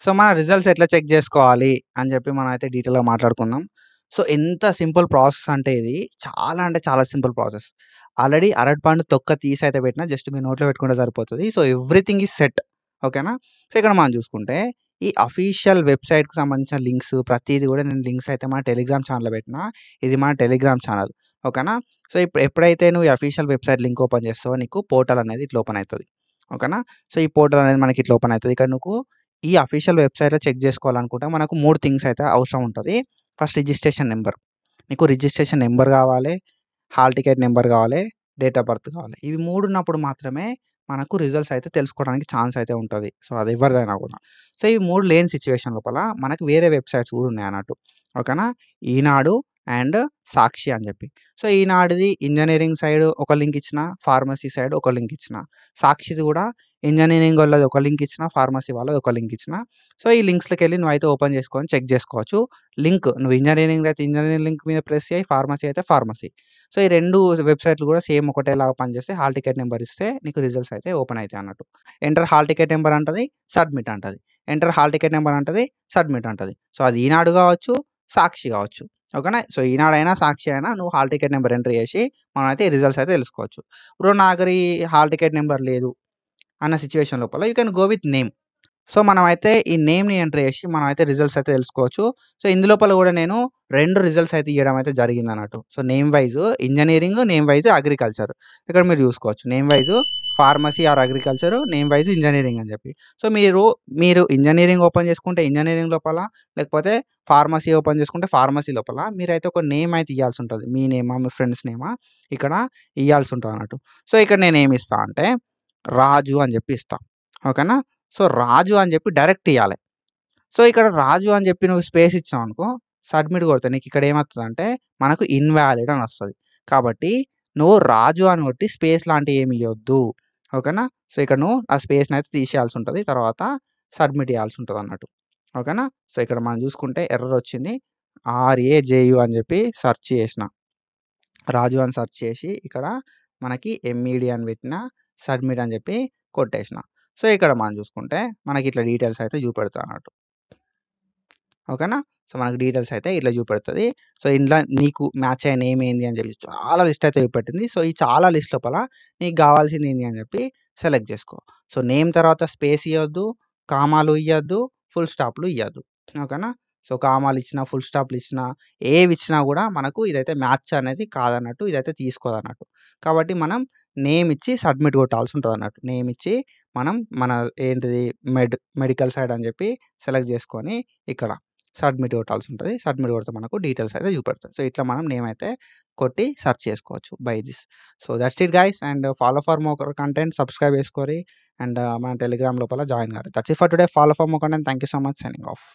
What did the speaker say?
So, మన results ఎట్లా check జేసుకోవాలి అని జెప్పి మనమైతే డీటెయిల్‌గా మాట్లాడుకుందాం. సో, ఎంత సింపుల్ ప్రాసెస్ అంటే ఇది చాలా అంటే చాలా సింపుల్ ప్రాసెస్. ఆల్రెడీ అరటిపండు తొక్క తీసైతే పెట్టినా జస్ట్ మీ నోట్లో పెట్టుకుంటే సరిపోతది. So, everything is set. ఓకేనా? సో, ఇక్కడ మనం చూసుకుంటే ఈ అఫీషియల్ వెబ్‌సైట్‌కి సంబంధించిన లింక్స్ ప్రతీది గూడా నేను లింక్స్ అయితే మన టెలిగ్రామ్ ఛానెల్‌లో పెట్టినా. ఇది మన టెలిగ్రామ్ ఛానెల్. ఓకేనా? సో, ఎప్పుడైతే నువ్వు ఈ అఫీషియల్ వెబ్‌సైట్ లింక్ ఓపెన్ చేస్తావో నీకు పోర్టల్ అనేది ఇట్లా ఓపెన్ అయితది. ఓకేనా? సో, ఈ పోర్టల్ అనేది మనకి ఇట్లా ఓపెన్ అయితది. ఇక్కడ నువ్వు ఈ అఫీషియల్ వెబ్‌సైట్‌లో చెక్ జేసుకోవాలనుకుంటే మనకు 3 థింగ్స్ అయితే అవసరం ఉంటది. First registration number. నీకు రిజిస్ట్రేషన్ నంబర్ గావాలి, హాల్ టికెట్ నంబర్ గావాలి, డేట్ ఆఫ్ బర్త్ కావాలి. ఇవి 3 ఉన్నప్పుడు మాత్రమే మనకు రిజల్ట్స్ అయితే తెలుసుకోవడానికి ఛాన్స్ అయితే ఉంటది. సో, అది ఎవరిదైనా గూడా. సో, ఈ 3 లేని సిట్యుయేషన్ లోపల మనకు వేరే వెబ్‌సైట్స్ గూడా ఉన్నాయన్నట్టు. ఓకేనా? ఈనాడు అండ్ సాక్షి అని జెప్పి. సో, ఈనాడుది ఇంజినీరింగ్ సైడ్ ఒక లింక్ ఇచ్చిన, ఫార్మసీ సైడ్ ఒక లింక్ ఇచ్చిన. సాక్షిది గూడా ఇంజినీరింగ్ వాళ్ళది ఒక లింక్ ఇచ్చిన, ఫార్మసీ వాళ్ళది ఒక లింక్ ఇచ్చిన. సో, ఈ లింక్స్‌లోకెళ్ళి నువ్వైతే ఓపెన్ చేసుకొని చెక్ జేసుకోవచ్చు. లింక్ నువ్వు ఇంజినీరింగ్ అయితే ఇంజినీరింగ్ లింక్ మీద ప్రెస్ చేయి, ఫార్మసీ అయితే ఫార్మసీ. సో, ఈ 2 వెబ్‌సైట్‌లు గూడా సేమ్ ఒకటేలాగా పనిచేస్తాయి. హాల్ టికెట్ నంబర్ ఇస్తే నీకు రిజల్ట్స్ అయితే ఓపెన్ అయితాయి అన్నట్టు. ఎంటర్ హాల్ టికెట్ నంబర్ అంటది, సబ్మిట్ అంటది. ఎంటర్ హాల్ టికెట్ నంబర్ అంటది, సబ్మిట్ అంటది. సో, అది ఈనాడు గావచ్చు, సాక్షి గావచ్చు. ఓకేనా? సో, ఈనాడైనా, సాక్షి అయినా నువ్వు హాల్ టికెట్ నంబర్ ఎంటర్ చేసి మనమైతే రిజల్ట్స్ అయితే తెలుసుకోవచ్చు. ఇప్పుడు నాకు హాల్ టికెట్ నంబర్ లేదు అన్న సిట్యుయేషన్ లోపల you can go with name. So, మనమైతే ఈ నేమ్‌ని ఎంటర్ చేసి మనమైతే రిజల్ట్స్ అయితే తెలుసుకోవచ్చు. సో, ఇందులోపల గూడా నేను 2 రిజల్ట్స్ అయితే ఇయ్యడం అయితే జరిగిందన్నట్టు. So, name wise engineering, name wise agriculture. ఇక్కడ మీరు చూసుకోవచ్చు. Name wise pharmacy or agriculture, name wise engineering అని చెప్పి. సో, మీరు ఇంజినీరింగ్ ఓపెన్ చేసుకుంటే ఇంజినీరింగ్ లోపల, లేకపోతే ఫార్మసీ ఓపెన్ చేసుకుంటే ఫార్మసీ లోపల మీరైతే ఒక నేమ్ అయితే ఇయ్యాల్సి ఉంటది. మీ నేమా, మీ ఫ్రెండ్స్ నేమా ఇక్కడ ఇయ్యాల్సి ఉంటదన్నట్టు. సో, ఇక్కడ నేనేమి ఇస్తా అంటే రాజు అని చెప్పి ఇస్తా. ఓకేనా? సో, రాజు అని చెప్పి డైరెక్ట్ ఇయ్యాలే. సో, ఇక్కడ రాజు అని చెప్పి నువ్వు స్పేస్ ఇచ్చినావనుకో, సబ్మిట్ కొడితే నీకిక్కడ ఏమొత్తదంటే, మనకు ఇన్‌వాలిడ్ అని వస్తది. కాబట్టి నువ్వు రాజు అని కొట్టి స్పేస్ లాంటివి ఏమి ఇయ్యొద్దు. ఓకేనా? సో, ఇక్కడ నువ్వు ఆ స్పేస్‌నయితే తీసేయాల్సి ఉంటది. తర్వాత సబ్మిట్ చేయాల్సి ఉంటదన్నట్టు. ఓకేనా? సో, ఇక్కడ మనం చూసుకుంటే ఎర్రర్ వచ్చింది. ఆర్ఏజేయు అని చెప్పి సెర్చ్ చేసిన. రాజు అని సెర్చ్ చేసి ఇక్కడ మనకి ఎంఈడీ అని పెట్టిన, సబ్మిట్ అని చెప్పి కొట్టేసిన. సో, ఇక్కడ మనం చూసుకుంటే మనకి ఇట్లా డీటెయిల్స్ అయితే చూపెడతదన్నట్టు. ఓకేనా? సో, మనకు డీటెయిల్స్ అయితే ఇట్లా చూపెడతది. సో, ఇందులో నీకు మ్యాచ్ అయిన నేమ్ ఏంది అని చెప్పి చాలా లిస్ట్ అయితే చూపెట్టింది. సో, ఈ చాలా లిస్ట్ లోపల నీకు కావాల్సింది ఏంది అని చెప్పి సెలెక్ట్ చేసుకో. సో, నేమ్ తర్వాత స్పేస్ ఇయ్యొద్దు, కామాలు ఇయ్యొద్దు, ఫుల్ స్టాప్‌లు ఇయ్యొద్దు. ఓకేనా? సో, కామాలు ఇచ్చినా, ఫుల్ స్టాప్‌లు ఇచ్చినా, ఏవిచ్చినా గూడా మనకు ఇదైతే మ్యాచ్ అనేది కాదన్నట్టు. ఇదైతే తీసుకోదన్నట్టు. కాబట్టి మనం నేమ్ ఇచ్చి సబ్మిట్ కొట్టాల్సి ఉంటదన్నట్టు. నేమ్ ఇచ్చి మనం మన ఏంటిది మెడికల్ సైడ్ అని చెప్పి సెలెక్ట్ చేసుకొని ఇక్కడ సబ్మిట్ కొట్టాల్సి ఉంటది. సబ్మిట్ కొడితే మనకు డీటెయిల్స్ అయితే చూపెడతది. సో, ఇట్లా మనం నేమ్ అయితే కొట్టి సెర్చ్ చేసుకోవచ్చు by this. So, that's it guys and follow for more content subscribe చేసుకోరి అండ్ మన టెలిగ్రామ్ లోపల జాయిన్ గారు. That's it for today. Follow for more content. Thank you so much. Signing of.